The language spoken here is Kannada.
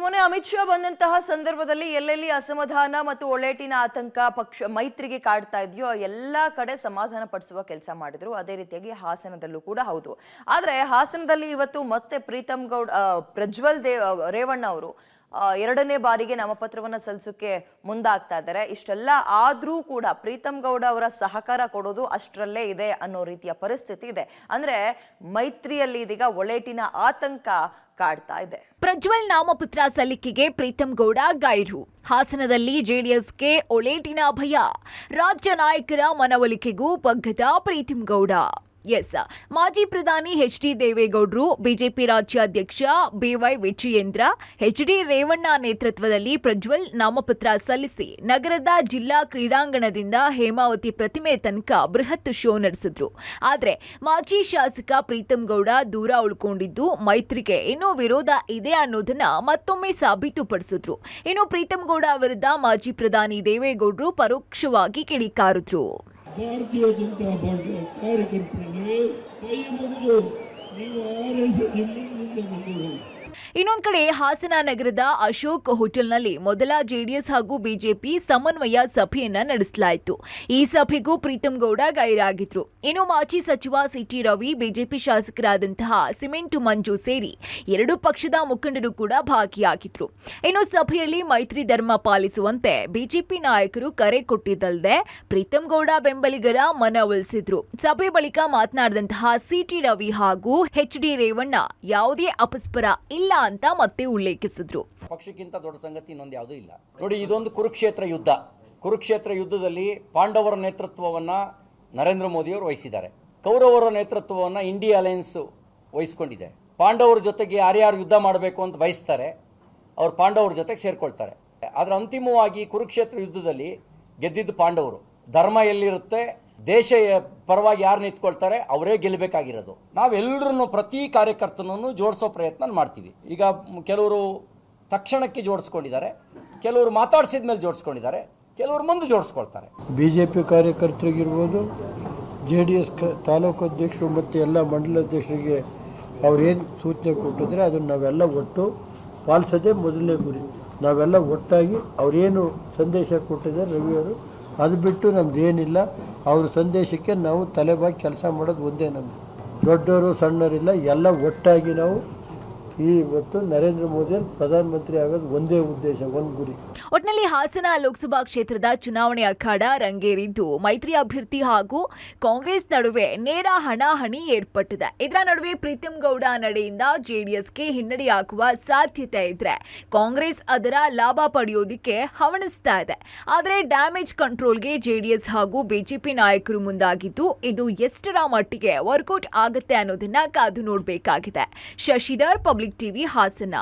ಮೊನ್ನೆ ಅಮಿತ್ ಶಾ ಬಂದಂತಹ ಸಂದರ್ಭದಲ್ಲಿ ಎಲ್ಲೆಲ್ಲಿ ಅಸಮಾಧಾನ ಮತ್ತು ಒಳ್ಳೆಟಿನ ಆತಂಕ ಪಕ್ಷ ಮೈತ್ರಿಗೆ ಕಾಡ್ತಾ ಇದೆಯೋ ಎಲ್ಲಾ ಕಡೆ ಸಮಾಧಾನ ಪಡಿಸುವ ಕೆಲಸ ಮಾಡಿದ್ರು. ಅದೇ ರೀತಿಯಾಗಿ ಹಾಸನದಲ್ಲೂ ಕೂಡ ಹೌದು. ಆದ್ರೆ ಹಾಸನದಲ್ಲಿ ಇವತ್ತು ಮತ್ತೆ ಪ್ರೀತಮ್ ಗೌಡ ಪ್ರಜ್ವಲ್ ರೇವಣ್ಣ ಅವರು ಎರಡನೇ ಬಾರಿಗೆ ನಾಮಪತ್ರವನ್ನ ಸಲ್ಲಿಸೋಕೆ ಮುಂದಾಗ್ತಾ ಇದ್ದಾರೆ. ಇಷ್ಟೆಲ್ಲ ಆದ್ರೂ ಕೂಡ ಪ್ರೀತಮ್ ಗೌಡ ಅವರ ಸಹಕಾರ ಕೊಡೋದು ಅಷ್ಟರಲ್ಲೇ ಇದೆ ಅನ್ನೋ ರೀತಿಯ ಪರಿಸ್ಥಿತಿ ಇದೆ. ಅಂದ್ರೆ ಮೈತ್ರಿಯಲ್ಲಿ ಇದೀಗ ಒಳ್ಳೆಟಿನ ಆತಂಕ ಕಾಡ್ತಾ ಇದೆ. ಪ್ರಜ್ವಲ್ ನಾಮಪತ್ರ ಸಲ್ಲಿಕೆಗೆ ಪ್ರೀತಮ್ ಗೌಡ ಗೈರು. ಹಾಸನದಲ್ಲಿ ಜೆಡಿಎಸ್ಗೆ ಒಳ್ಳೆಟಿನ ಭಯ. ರಾಜ್ಯ ನಾಯಕರ ಮನವೊಲಿಕೆಗೂ ಬಗ್ಗದ ಪ್ರೀತಮ್ ಗೌಡ. ಮಾಜಿ ಪ್ರಧಾನಿ ಎಚ್.ಡಿ. ದೇವೇಗೌಡರು, ಬಿಜೆಪಿ ರಾಜ್ಯಾಧ್ಯಕ್ಷ ಬಿವೈ ವಿಜಯೇಂದ್ರ, ಎಚ್.ಡಿ. ರೇವಣ್ಣ ನೇತೃತ್ವದಲ್ಲಿ ಪ್ರಜ್ವಲ್ ನಾಮಪತ್ರ ಸಲ್ಲಿಸಿ ನಗರದ ಜಿಲ್ಲಾ ಕ್ರೀಡಾಂಗಣದಿಂದ ಹೇಮಾವತಿ ಪ್ರತಿಮೆ ತನಕ ಬೃಹತ್ ಶೋ ನಡೆಸಿದ್ರು. ಆದರೆ ಮಾಜಿ ಶಾಸಕ ಪ್ರೀತಮ್ ಗೌಡ ದೂರ ಉಳ್ಕೊಂಡಿದ್ದು ಮೈತ್ರಿಗೆ ಇನ್ನೂ ವಿರೋಧ ಇದೆ ಅನ್ನೋದನ್ನ ಮತ್ತೊಮ್ಮೆ ಸಾಬೀತುಪಡಿಸಿದ್ರು. ಇನ್ನು ಪ್ರೀತಮ್ ಗೌಡ ವಿರುದ್ಧ ಮಾಜಿ ಪ್ರಧಾನಿ ದೇವೇಗೌಡರು ಪರೋಕ್ಷವಾಗಿ ಕಿಡಿಕಾರಿದ್ರು. ಭಾರತೀಯ ಜನತಾ ಪಾರ್ಟಿಯ ಕಾರ್ಯಕರ್ತರಿಗೆ ಕೈ ಮುಗಿದು ನೀವು ಆರ್ಎಸ್ಎಸ್ ಮುಂದೆ ಬಂದಿರೋ. ಇನ್ನೊಂದು ಕಡೆ ಹಾಸನ ನಗರದ ಅಶೋಕ್ ಹೋಟೆಲ್ನಲ್ಲಿ ಮೊದಲ ಜೆಡಿಎಸ್ ಹಾಗೂ ಬಿಜೆಪಿ ಸಮನ್ವಯ ಸಭೆಯನ್ನ ನಡೆಸಲಾಯಿತು. ಈ ಸಭೆಗೂ ಪ್ರೀತಮ್ ಗೌಡ ಗೈರಾಗಿದ್ರು. ಇನ್ನು ಮಾಜಿ ಸಚಿವ ಸಿಟಿ ರವಿ, ಬಿಜೆಪಿ ಶಾಸಕರಾದಂತಹ ಸಿಮೆಂಟ್ ಮಂಜು ಸೇರಿ ಎರಡು ಪಕ್ಷದ ಮುಖಂಡರು ಕೂಡ ಭಾಗಿಯಾಗಿದ್ರು. ಇನ್ನು ಸಭೆಯಲ್ಲಿ ಮೈತ್ರಿ ಧರ್ಮ ಪಾಲಿಸುವಂತೆ ಬಿಜೆಪಿ ನಾಯಕರು ಕರೆ ಕೊಟ್ಟಿದ್ದಲ್ಲದೆ ಪ್ರೀತಮ್ ಗೌಡ ಬೆಂಬಲಿಗರ ಮನವೊಲಿಸಿದ್ರು. ಸಭೆ ಬಳಿಕ ಮಾತನಾಡಿದಂತಹ ಸಿಟಿ ರವಿ ಹಾಗೂ ಎಚ್.ಡಿ. ರೇವಣ್ಣ ಯಾವುದೇ ಅಪಸ್ವರ ಇಲ್ಲ ಅಂತ ಮತ್ತೆ ಉಲ್ಲೇಖಿಸಿದ್ರು. ಪಕ್ಷಕ್ಕಿಂತ ದೊಡ್ಡ ಸಂಗತಿ ಇನ್ನೊಂದು ಯಾವುದೂ ಇಲ್ಲ. ನೋಡಿ, ಇದೊಂದು ಕುರುಕ್ಷೇತ್ರ ಯುದ್ಧದಲ್ಲಿ ಪಾಂಡವರ ನೇತೃತ್ವವನ್ನ ನರೇಂದ್ರ ಮೋದಿ ಅವರು ವಹಿಸಿದ್ದಾರೆ. ಕೌರವರ ನೇತೃತ್ವವನ್ನ ಇಂಡಿಯಾ ಅಲಯನ್ಸ್ ವಹಿಸಿಕೊಂಡಿದೆ. ಪಾಂಡವರ ಜೊತೆಗೆ ಯಾರ್ಯಾರು ಯುದ್ಧ ಮಾಡಬೇಕು ಅಂತ ಬಯಸ್ತಾರೆ ಅವ್ರು ಪಾಂಡವರ ಜೊತೆಗೆ ಸೇರ್ಕೊಳ್ತಾರೆ. ಆದ್ರೆ ಅಂತಿಮವಾಗಿ ಕುರುಕ್ಷೇತ್ರ ಯುದ್ಧದಲ್ಲಿ ಗೆದ್ದಿದ್ದು ಪಾಂಡವರು. ಧರ್ಮ ಎಲ್ಲಿರುತ್ತೆ, ದೇಶ ಪರವಾಗಿ ಯಾರು ನಿಂತ್ಕೊಳ್ತಾರೆ ಅವರೇ ಗೆಲ್ಲಬೇಕಾಗಿರೋದು. ನಾವೆಲ್ಲರೂ ಪ್ರತಿ ಕಾರ್ಯಕರ್ತನನ್ನು ಜೋಡಿಸೋ ಪ್ರಯತ್ನ ಮಾಡ್ತೀವಿ. ಈಗ ಕೆಲವರು ತಕ್ಷಣಕ್ಕೆ ಜೋಡಿಸ್ಕೊಂಡಿದ್ದಾರೆ, ಕೆಲವರು ಮಾತಾಡಿಸಿದ ಮೇಲೆ ಜೋಡಿಸ್ಕೊಂಡಿದ್ದಾರೆ, ಕೆಲವರು ಮುಂದೆ ಜೋಡಿಸ್ಕೊಳ್ತಾರೆ. ಬಿಜೆಪಿ ಕಾರ್ಯಕರ್ತರಿಗಿರ್ಬೋದು, JDS ತಾಲೂಕು ಅಧ್ಯಕ್ಷರು ಮತ್ತು ಎಲ್ಲ ಮಂಡಲಾಧ್ಯಕ್ಷರಿಗೆ ಅವ್ರೇನು ಸೂಚನೆ ಕೊಟ್ಟಿದ್ರೆ ಅದನ್ನು ನಾವೆಲ್ಲ ಒಟ್ಟು ಪಾಲಿಸೋದೇ ಮೊದಲನೇ ಗುರಿ. ನಾವೆಲ್ಲ ಒಟ್ಟಾಗಿ ಅವರೇನು ಸಂದೇಶ ಕೊಟ್ಟಿದ್ದಾರೆ ರವಿಯವರು, ಅದು ಬಿಟ್ಟು ನಮ್ದು ಏನಿಲ್ಲ. ಅವ್ರ ಸಂದೇಶಕ್ಕೆ ನಾವು ತಲೆಬಾಗಿ ಕೆಲಸ ಮಾಡೋದು ಒಂದೇ. ನಮ್ಮದು ದೊಡ್ಡವರು ಸಣ್ಣವರಿಲ್ಲ, ಎಲ್ಲ ಒಟ್ಟಾಗಿ ನಾವು ಇವತ್ತು ನರೇಂದ್ರ ಮೋದಿ ಪ್ರಧಾನಮಂತ್ರಿ ಆಗೋದು ಒಂದೇ ಉದ್ದೇಶ, ಒಂದು ಗುರಿ. ಒಟ್ನಲ್ಲಿ ಹಾಸನ ಲೋಕಸಭಾ ಕ್ಷೇತ್ರದ ಚುನಾವಣೆ ಅಖಾಡ ರಂಗೇರಿದ್ದು ಮೈತ್ರಿ ಅಭ್ಯರ್ಥಿ ಹಾಗೂ ಕಾಂಗ್ರೆಸ್ ನಡುವೆ ನೇರ ಹಣಾಹಣಿ ಏರ್ಪಟ್ಟಿದೆ. ಇದರ ನಡುವೆ ಪ್ರೀತಮ್ ಗೌಡ ನಡೆಯಿಂದ ಜೆಡಿಎಸ್ಗೆ ಹಿನ್ನಡೆಯಾಗುವ ಸಾಧ್ಯತೆ ಇದ್ರೆ ಕಾಂಗ್ರೆಸ್ ಅದರ ಲಾಭ ಪಡೆಯೋದಿಕ್ಕೆ ಹವಣಿಸ್ತಾ ಇದೆ. ಆದರೆ ಡ್ಯಾಮೇಜ್ ಕಂಟ್ರೋಲ್ಗೆ ಜೆಡಿಎಸ್ ಹಾಗೂ ಬಿಜೆಪಿ ನಾಯಕರು ಮುಂದಾಗಿದ್ದು ಇದು ಎಷ್ಟರ ಮಟ್ಟಿಗೆ ವರ್ಕೌಟ್ ಆಗುತ್ತೆ ಅನ್ನೋದನ್ನ ಕಾದು ನೋಡಬೇಕಾಗಿದೆ. Shashidhar, public TV, Hassan.